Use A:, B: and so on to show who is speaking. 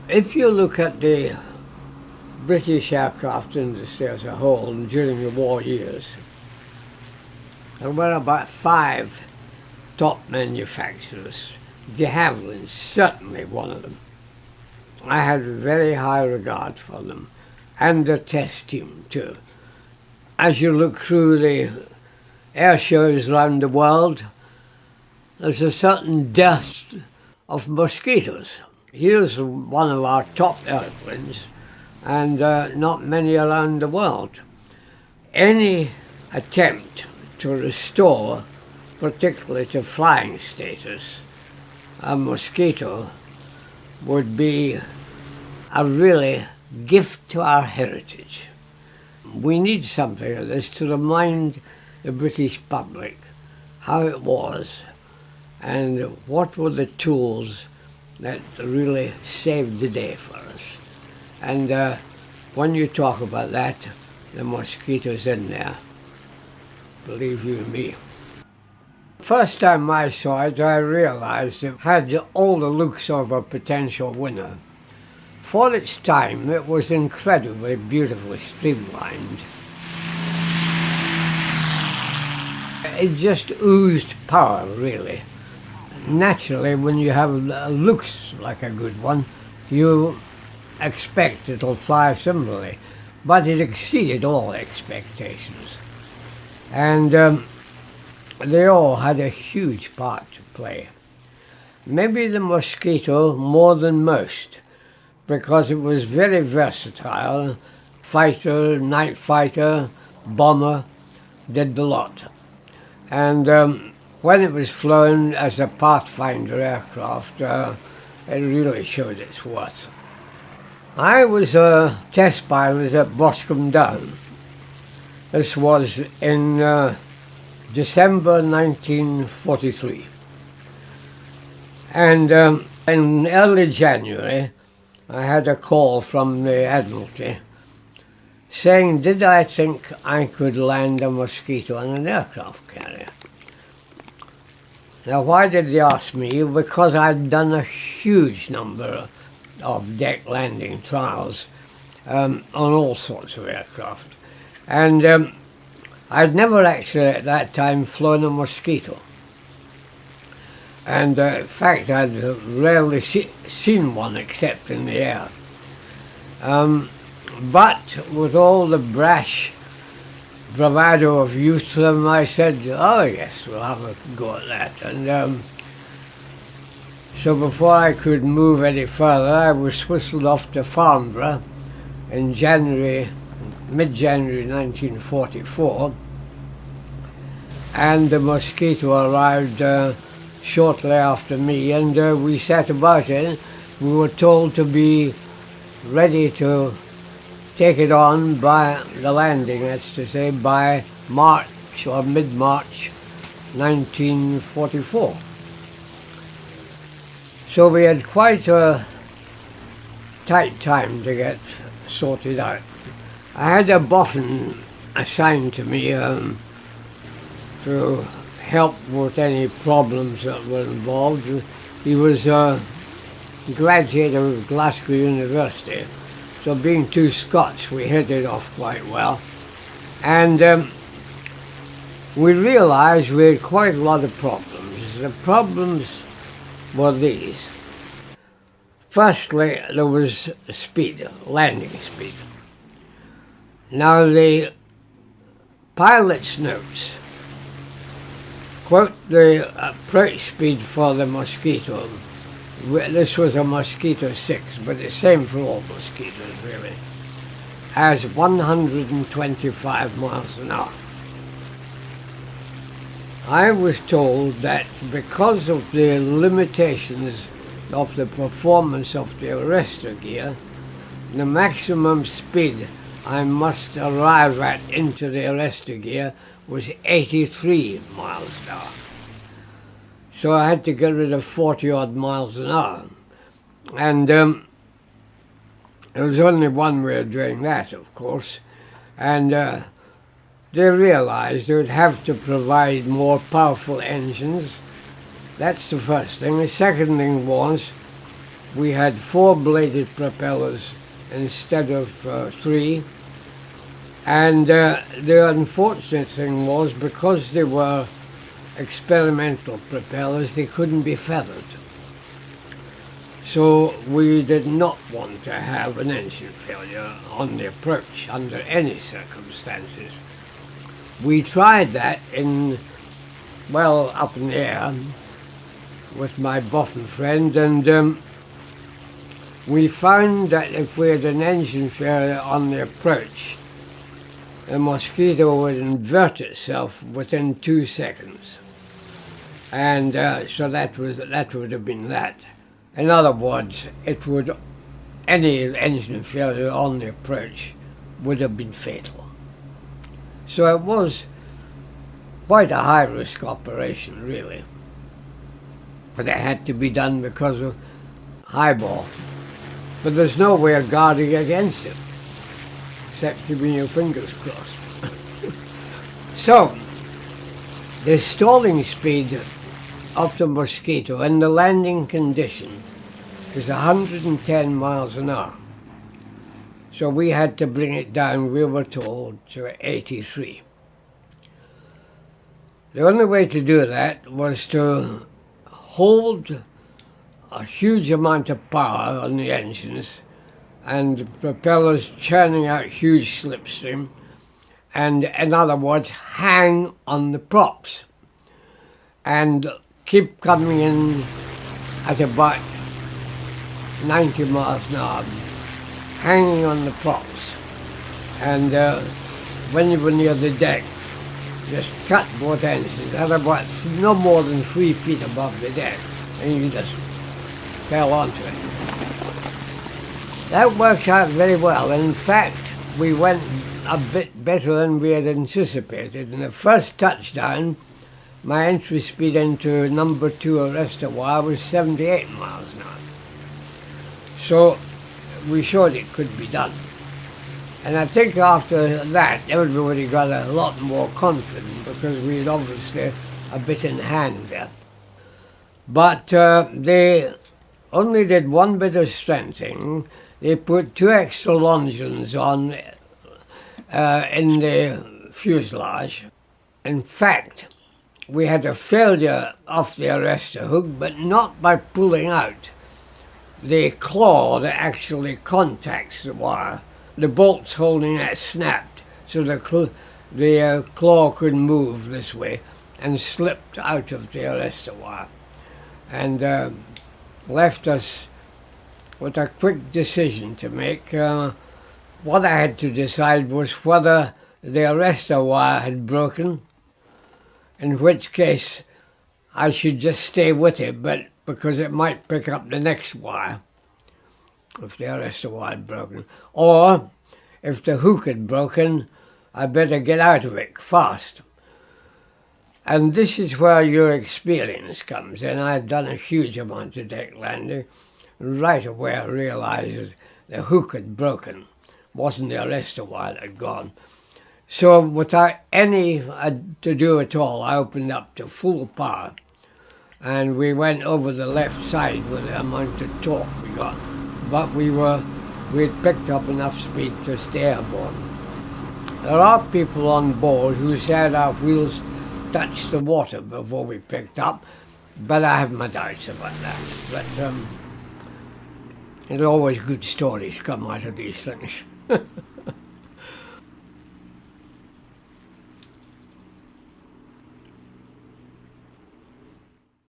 A: If you look at the British aircraft industry as a whole during the war years, there were about 5 top manufacturers. De Havilland's certainly one of them. I had very high regard for them, and the test team too. As you look through the air shows around the world, there's a certain dearth of mosquitoes. Here's one of our top airplanes, and not many around the world. Any attempt to restore, particularly to flying status, a mosquito would be a really gift to our heritage. We need something like this to remind the British public how it was and what were the tools that really saved the day for us. And when you talk about that, the mosquito's in there, believe you me. First time I saw it, I realized it had all the looks of a potential winner. For its time, it was incredibly beautifully streamlined. It just oozed power, really. Naturally, when you have looks like a good one, you expect it'll fly similarly, but it exceeded all expectations. And they all had a huge part to play. Maybe the Mosquito more than most, because it was very versatile. Fighter, night fighter, bomber, did the lot. And when it was flown as a Pathfinder aircraft, it really showed its worth. I was a test pilot at Boscombe Down. This was in December 1943. And in early January, I had a call from the Admiralty saying, did I think I could land a Mosquito on an aircraft carrier? Now, why did they ask me? Because I'd done a huge number of deck landing trials on all sorts of aircraft. And I'd never actually at that time flown a Mosquito. And in fact, I'd rarely seen one except in the air. But with all the brash bravado of youth, I said, oh yes, we'll have a go at that. And so before I could move any further, I was whistled off to Farnborough in January, mid-January 1944, and the Mosquito arrived shortly after me, and we set about it. We were told to be ready to take it on by the landing, that's to say, by March or mid-March 1944. So we had quite a tight time to get sorted out. I had a boffin assigned to me to help with any problems that were involved. He was a graduate of Glasgow University, so being two Scots, we hit it off quite well. And we realized we had quite a lot of problems. The problems were these. Firstly, there was speed, landing speed. Now the pilot's notes quote the approach speed for the Mosquito. This was a Mosquito 6, but the same for all mosquitoes really, as 125 miles an hour. I was told that because of the limitations of the performance of the arrestor gear, the maximum speed I must arrive at into the arrestor gear was 83 miles an hour. So I had to get rid of 40-odd miles an hour. And there was only one way of doing that, of course. And they realized they would have to provide more powerful engines. That's the first thing. The second thing was we had 4-bladed propellers instead of 3. And the unfortunate thing was, because they were experimental propellers, they couldn't be feathered. So we did not want to have an engine failure on the approach under any circumstances. We tried that up in the air with my boffin friend, and we found that if we had an engine failure on the approach, the Mosquito would invert itself within 2 seconds. And so that would have been that. In other words, any engine failure on the approach would have been fatal. So it was quite a high-risk operation, really. But it had to be done because of highball. But there's no way of guarding against it, except keeping your fingers crossed. So, the stalling speed of the Mosquito and the landing condition is 110 miles an hour. So we had to bring it down, we were told, to 83. The only way to do that was to hold a huge amount of power on the engines and the propellers churning out huge slipstream, and in other words, hang on the props and keep coming in at about 90 miles an hour, hanging on the props. And when you were near the deck, just cut both engines at about no more than 3 feet above the deck, and you just fell onto it. That worked out very well. In fact, we went a bit better than we had anticipated. In the first touchdown, my entry speed into number 2 arrestor wire was 78 miles an hour. So we showed it could be done. And I think after that, everybody got a lot more confident because we had obviously a bit in hand there. But they only did one bit of strengthening. They put 2 extra longeons on in the fuselage. In fact, we had a failure off the arrestor hook, but not by pulling out the claw that actually contacts the wire. The bolts holding that snapped, so the claw could move this way and slipped out of the arrestor wire, and left us with a quick decision to make. What I had to decide was whether the arrestor wire had broken, in which case I should just stay with it, but because it might pick up the next wire if the arrestor wire had broken. Or if the hook had broken, I better get out of it fast. And this is where your experience comes in. I had done a huge amount of deck landing. Right away I realized the hook had broken. It wasn't the arrestor wire that had gone. So without any to do at all, I opened up to full power. And we went over the left side with the amount of torque we got. But we'd picked up enough speed to stay airborne. There are people on board who said our wheels touched the water before we picked up, but I have my doubts about that. But there's always good stories come out of these things.